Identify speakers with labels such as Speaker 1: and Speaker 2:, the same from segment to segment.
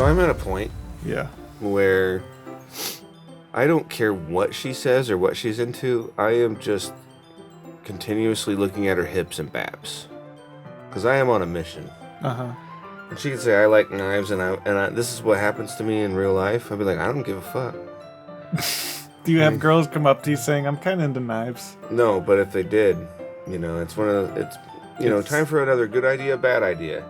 Speaker 1: I'm at a point where I don't care what she says or what she's into. I am just continuously looking at her hips and babs. Because I am on a mission.
Speaker 2: Uh-huh.
Speaker 1: And she could say, I like knives, and this is what happens to me in real life. I'd be like, I don't give a fuck.
Speaker 2: Do you have girls come up to you saying, I'm kind of into knives?
Speaker 1: No, but if they did, it's one of the, time for another good idea, bad idea.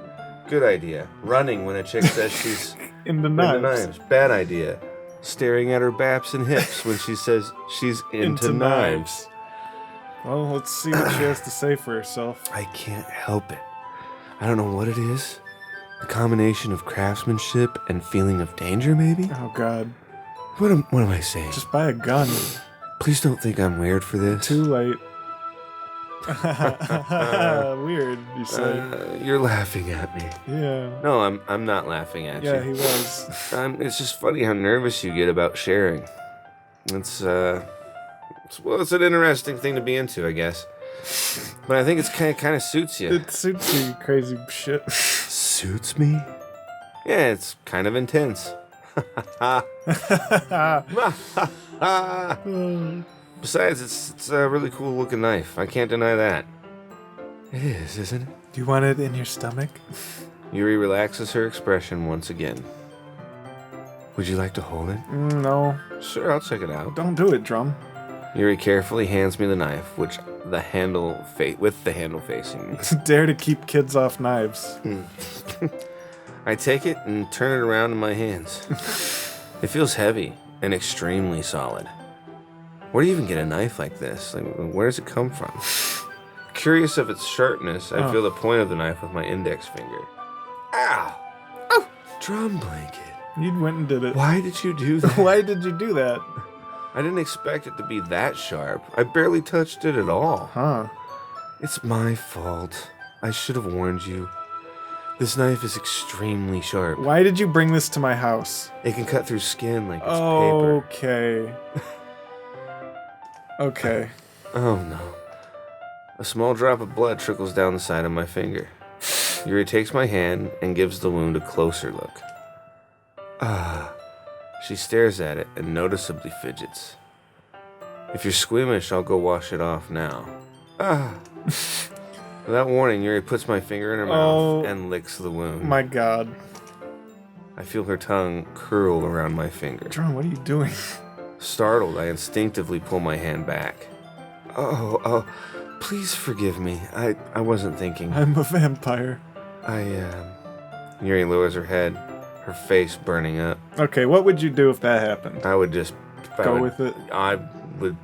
Speaker 1: Good idea. Running when a chick says she's
Speaker 2: into knives.
Speaker 1: Bad idea. Staring at her baps and hips when she says she's into knives.
Speaker 2: Well, let's see what she has to say for herself.
Speaker 1: I can't help it. I don't know what it is. A combination of craftsmanship and feeling of danger, maybe?
Speaker 2: Oh, God.
Speaker 1: What am I saying?
Speaker 2: Just buy a gun.
Speaker 1: Please don't think I'm weird for this.
Speaker 2: Too late. Weird, you say.
Speaker 1: You're laughing at me.
Speaker 2: Yeah.
Speaker 1: No, I'm not laughing at you.
Speaker 2: Yeah, he was.
Speaker 1: It's just funny how nervous you get about sharing. It's an interesting thing to be into, I guess. But I think it's kind of suits you.
Speaker 2: It suits you, crazy shit.
Speaker 1: Suits me? Yeah, it's kind of intense. Besides, it's a really cool looking knife. I can't deny that. It is, isn't it?
Speaker 2: Do you want it in your stomach?
Speaker 1: Yuri relaxes her expression once again. Would you like to hold it?
Speaker 2: No.
Speaker 1: Sure, I'll check it out.
Speaker 2: Don't do it, Drum.
Speaker 1: Yuri carefully hands me the knife, with the handle facing me.
Speaker 2: Dare to keep kids off knives.
Speaker 1: I take it and turn it around in my hands. It feels heavy and extremely solid. Where do you even get a knife like this? Where does it come from? Curious of its sharpness, I feel the point of the knife with my index finger. Ow! Oh! Drumblanket.
Speaker 2: You went and did it.
Speaker 1: Why did you do that?
Speaker 2: Why did you do that?
Speaker 1: I didn't expect it to be that sharp. I barely touched it at all.
Speaker 2: Huh.
Speaker 1: It's my fault. I should have warned you. This knife is extremely sharp.
Speaker 2: Why did you bring this to my house?
Speaker 1: It can cut through skin like it's
Speaker 2: paper. Okay.
Speaker 1: Oh no. A small drop of blood trickles down the side of my finger. Yuri takes my hand and gives the wound a closer look. She stares at it and noticeably fidgets. If you're squeamish, I'll go wash it off now. Without warning, Yuri puts my finger in her mouth and licks the wound.
Speaker 2: My God.
Speaker 1: I feel her tongue curl around my finger.
Speaker 2: John, what are you doing?
Speaker 1: Startled, I instinctively pull my hand back. Oh, please forgive me. I wasn't thinking.
Speaker 2: I'm a vampire.
Speaker 1: Yuri lowers her head, her face burning up.
Speaker 2: Okay, what would you do if that happened?
Speaker 1: I would just...
Speaker 2: with it?
Speaker 1: I would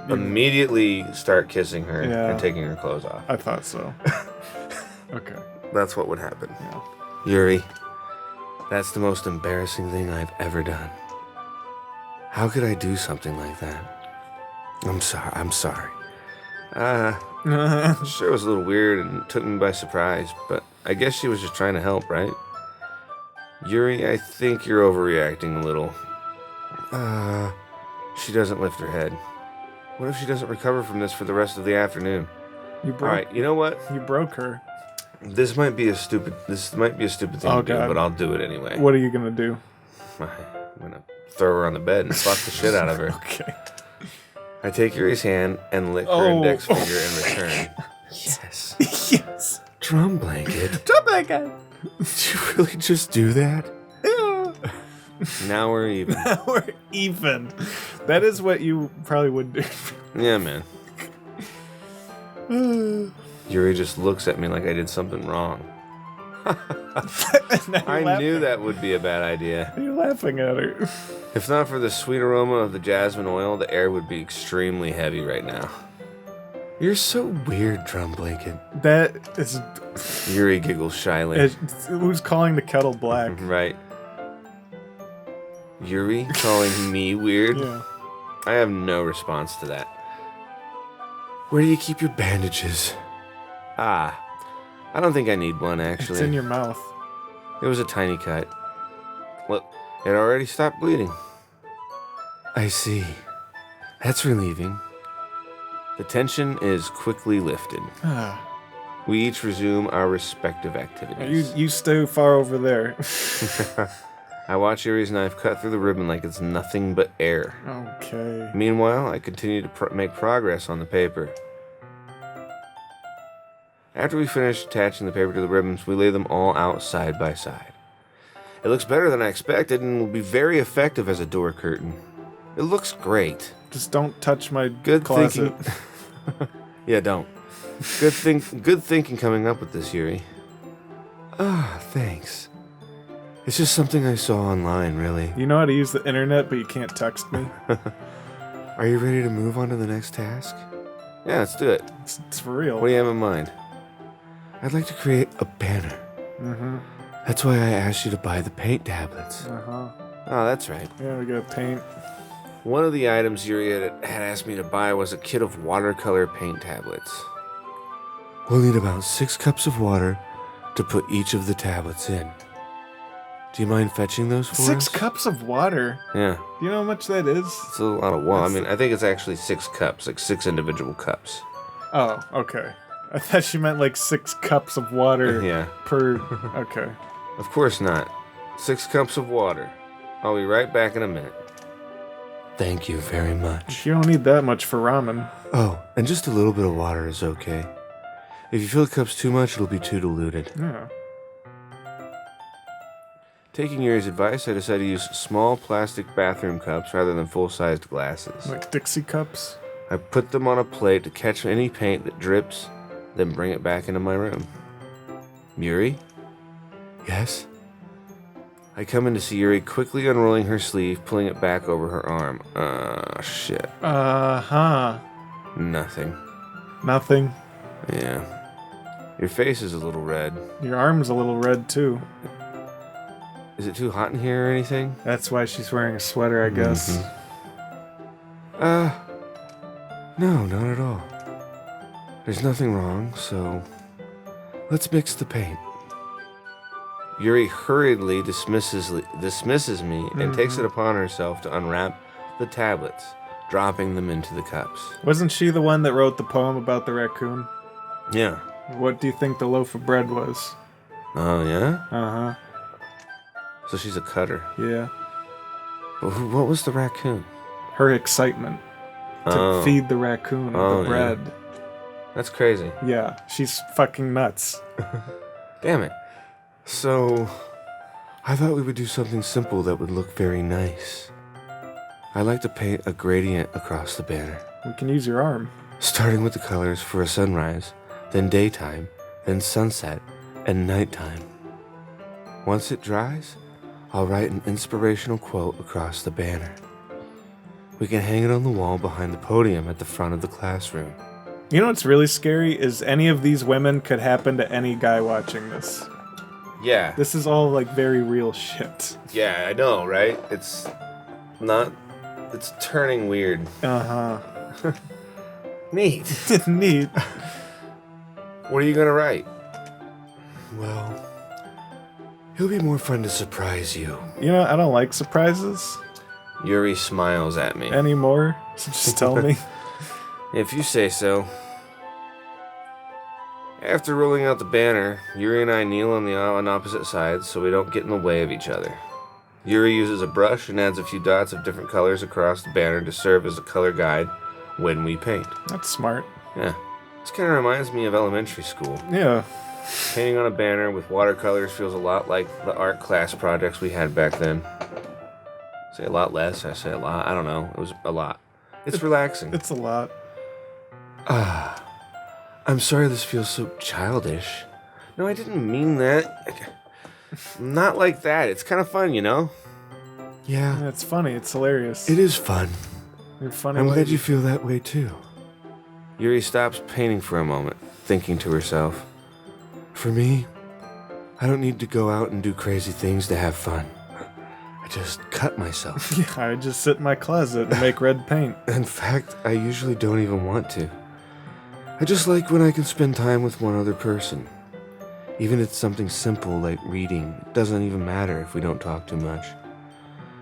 Speaker 1: immediately start kissing her and taking her clothes off.
Speaker 2: I thought so. Okay.
Speaker 1: That's what would happen.
Speaker 2: Yeah.
Speaker 1: Yuri, that's the most embarrassing thing I've ever done. How could I do something like that? I'm sorry. Sure, it was a little weird and took me by surprise, but I guess she was just trying to help, right? Yuri, I think you're overreacting a little. She doesn't lift her head. What if she doesn't recover from this for the rest of the afternoon? Alright, you know what?
Speaker 2: You broke her.
Speaker 1: This might be a stupid thing to do, but I'll do it anyway.
Speaker 2: What are you gonna do?
Speaker 1: I'm gonna throw her on the bed and fuck the shit out of her.
Speaker 2: Okay.
Speaker 1: I take Yuri's hand and lick her index finger in return. Yes.
Speaker 2: Yes.
Speaker 1: Drumblanket.
Speaker 2: Drumblanket.
Speaker 1: Did you really just do that?
Speaker 2: Yeah.
Speaker 1: Now we're even.
Speaker 2: Now we're even. That is what you probably would do.
Speaker 1: Yeah, man. Yuri just looks at me like I did something wrong. I knew that would be a bad idea.
Speaker 2: You're laughing at her.
Speaker 1: If not for the sweet aroma of the jasmine oil, the air would be extremely heavy right now. You're so weird, Drumblanket.
Speaker 2: That is...
Speaker 1: Yuri giggles shyly.
Speaker 2: Who's calling the kettle black?
Speaker 1: Right. Yuri calling me weird?
Speaker 2: Yeah.
Speaker 1: I have no response to that. Where do you keep your bandages? I don't think I need one, actually.
Speaker 2: It's in your mouth.
Speaker 1: It was a tiny cut. Look, it already stopped bleeding. I see. That's relieving. The tension is quickly lifted. We each resume our respective activities.
Speaker 2: You stay far over there.
Speaker 1: I watch Yuri's knife cut through the ribbon like it's nothing but air.
Speaker 2: Okay.
Speaker 1: Meanwhile, I continue to make progress on the paper. After we finish attaching the paper to the ribbons, we lay them all out side by side. It looks better than I expected and will be very effective as a door curtain. It looks great.
Speaker 2: Just don't touch my
Speaker 1: Good
Speaker 2: closet.
Speaker 1: thinking. Yeah, don't. Good thinking coming up with this, Yuri. Thanks. It's just something I saw online, really.
Speaker 2: You know how to use the internet, but you can't text me?
Speaker 1: Are you ready to move on to the next task? Yeah, let's do it.
Speaker 2: It's for real.
Speaker 1: What do you have in mind? I'd like to create a banner.
Speaker 2: Mm-hmm.
Speaker 1: That's why I asked you to buy the paint tablets.
Speaker 2: Uh-huh.
Speaker 1: Oh, that's right.
Speaker 2: Yeah, we got paint.
Speaker 1: One of the items Yuri had asked me to buy was a kit of watercolor paint tablets. We'll need about 6 cups of water to put each of the tablets in. Do you mind fetching those for us?
Speaker 2: 6 cups of water?
Speaker 1: Yeah.
Speaker 2: Do you know how much that is?
Speaker 1: It's a lot of water. I mean, I think it's actually 6 cups, like 6 individual cups.
Speaker 2: Oh, okay. I thought she meant like 6 cups of water
Speaker 1: Yeah.
Speaker 2: per... Okay.
Speaker 1: Of course not. 6 cups of water. I'll be right back in a minute. Thank you very much.
Speaker 2: You don't need that much for ramen.
Speaker 1: Oh, and just a little bit of water is okay. If you fill the cups too much, it'll be too diluted.
Speaker 2: Yeah.
Speaker 1: Taking Yuri's advice, I decided to use small plastic bathroom cups rather than full-sized glasses.
Speaker 2: Like Dixie cups?
Speaker 1: I put them on a plate to catch any paint that drips, then bring it back into my room. Yuri? Yes? I come in to see Yuri quickly unrolling her sleeve, pulling it back over her arm. Shit.
Speaker 2: Uh-huh.
Speaker 1: Nothing.
Speaker 2: Nothing.
Speaker 1: Yeah. Your face is a little red.
Speaker 2: Your arm's a little red, too.
Speaker 1: Is it too hot in here or anything?
Speaker 2: That's why she's wearing a sweater, I guess.
Speaker 1: No, not at all. There's nothing wrong, so let's mix the paint. Yuri hurriedly dismisses me and takes it upon herself to unwrap the tablets, dropping them into the cups.
Speaker 2: Wasn't she the one that wrote the poem about the raccoon?
Speaker 1: Yeah.
Speaker 2: What do you think the loaf of bread was?
Speaker 1: Oh, yeah?
Speaker 2: Uh-huh.
Speaker 1: So she's a cutter.
Speaker 2: Yeah.
Speaker 1: What was the raccoon?
Speaker 2: Her excitement to feed the raccoon the bread.
Speaker 1: Yeah. That's crazy.
Speaker 2: Yeah, she's fucking nuts.
Speaker 1: Damn it. So, I thought we would do something simple that would look very nice. I like to paint a gradient across the banner.
Speaker 2: We can use your arm.
Speaker 1: Starting with the colors for a sunrise, then daytime, then sunset, and nighttime. Once it dries, I'll write an inspirational quote across the banner. We can hang it on the wall behind the podium at the front of the classroom.
Speaker 2: You know what's really scary is any of these women could happen to any guy watching this.
Speaker 1: Yeah.
Speaker 2: This is all like very real shit.
Speaker 1: Yeah, I know, right? It's turning weird.
Speaker 2: Uh-huh.
Speaker 1: Neat.
Speaker 2: Neat.
Speaker 1: What are you gonna write? Well, it'll be more fun to surprise you.
Speaker 2: You know, I don't like surprises
Speaker 1: Yuri smiles at me.
Speaker 2: anymore, so just tell me.
Speaker 1: If you say so. After rolling out the banner, Yuri and I kneel on opposite sides so we don't get in the way of each other. Yuri uses a brush and adds a few dots of different colors across the banner to serve as a color guide when we paint.
Speaker 2: That's smart.
Speaker 1: Yeah. This kind of reminds me of elementary school.
Speaker 2: Yeah.
Speaker 1: Painting on a banner with watercolors feels a lot like the art class projects we had back then. Say a lot less, I say a lot. I don't know. It was a lot. It's relaxing.
Speaker 2: It's a lot.
Speaker 1: I'm sorry this feels so childish. No, I didn't mean that. Not like that. It's kind of fun, you know? Yeah.
Speaker 2: It's funny. It's hilarious.
Speaker 1: It is fun.
Speaker 2: You're funny.
Speaker 1: I'm glad
Speaker 2: lady.
Speaker 1: you feel that way too. Yuri stops painting for a moment, thinking to herself. For me, I don't need to go out and do crazy things to have fun. I just cut myself.
Speaker 2: Yeah, I just sit in my closet and make red paint.
Speaker 1: In fact, I usually don't even want to. I just like when I can spend time with one other person. Even if it's something simple like reading, it doesn't even matter if we don't talk too much.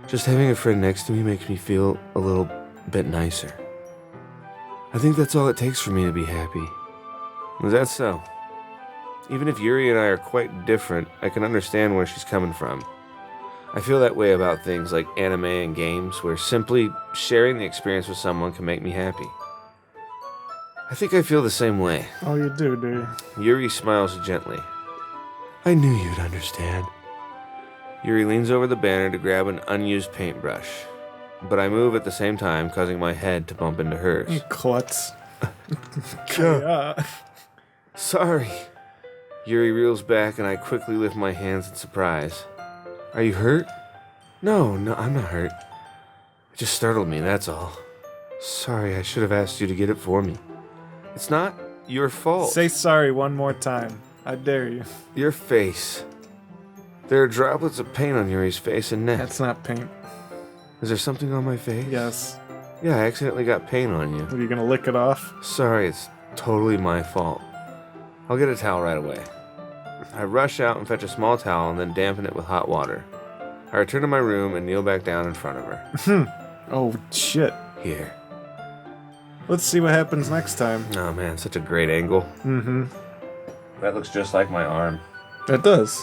Speaker 1: Just having a friend next to me makes me feel a little bit nicer. I think that's all it takes for me to be happy. Is that so? Even if Yuri and I are quite different, I can understand where she's coming from. I feel that way about things like anime and games, where simply sharing the experience with someone can make me happy. I think I feel the same way.
Speaker 2: Oh, you do you?
Speaker 1: Yuri smiles gently. I knew you'd understand. Yuri leans over the banner to grab an unused paintbrush, but I move at the same time, causing my head to bump into hers.
Speaker 2: Klutz. Yeah.
Speaker 1: Sorry. Yuri reels back and I quickly lift my hands in surprise. Are you hurt? No, I'm not hurt. It just startled me, that's all. Sorry, I should have asked you to get it for me. It's not your fault.
Speaker 2: Say sorry one more time. I dare you.
Speaker 1: Your face. There are droplets of paint on Yuri's face and neck.
Speaker 2: That's not paint.
Speaker 1: Is there something on my face?
Speaker 2: Yes.
Speaker 1: Yeah, I accidentally got paint on you.
Speaker 2: Are you gonna lick it off?
Speaker 1: Sorry, it's totally my fault. I'll get a towel right away. I rush out and fetch a small towel and then dampen it with hot water. I return to my room and kneel back down in front of her.
Speaker 2: Oh, shit.
Speaker 1: Here.
Speaker 2: Let's see what happens next time.
Speaker 1: Oh man, such a great angle.
Speaker 2: Mm-hmm.
Speaker 1: That looks just like my arm.
Speaker 2: It does.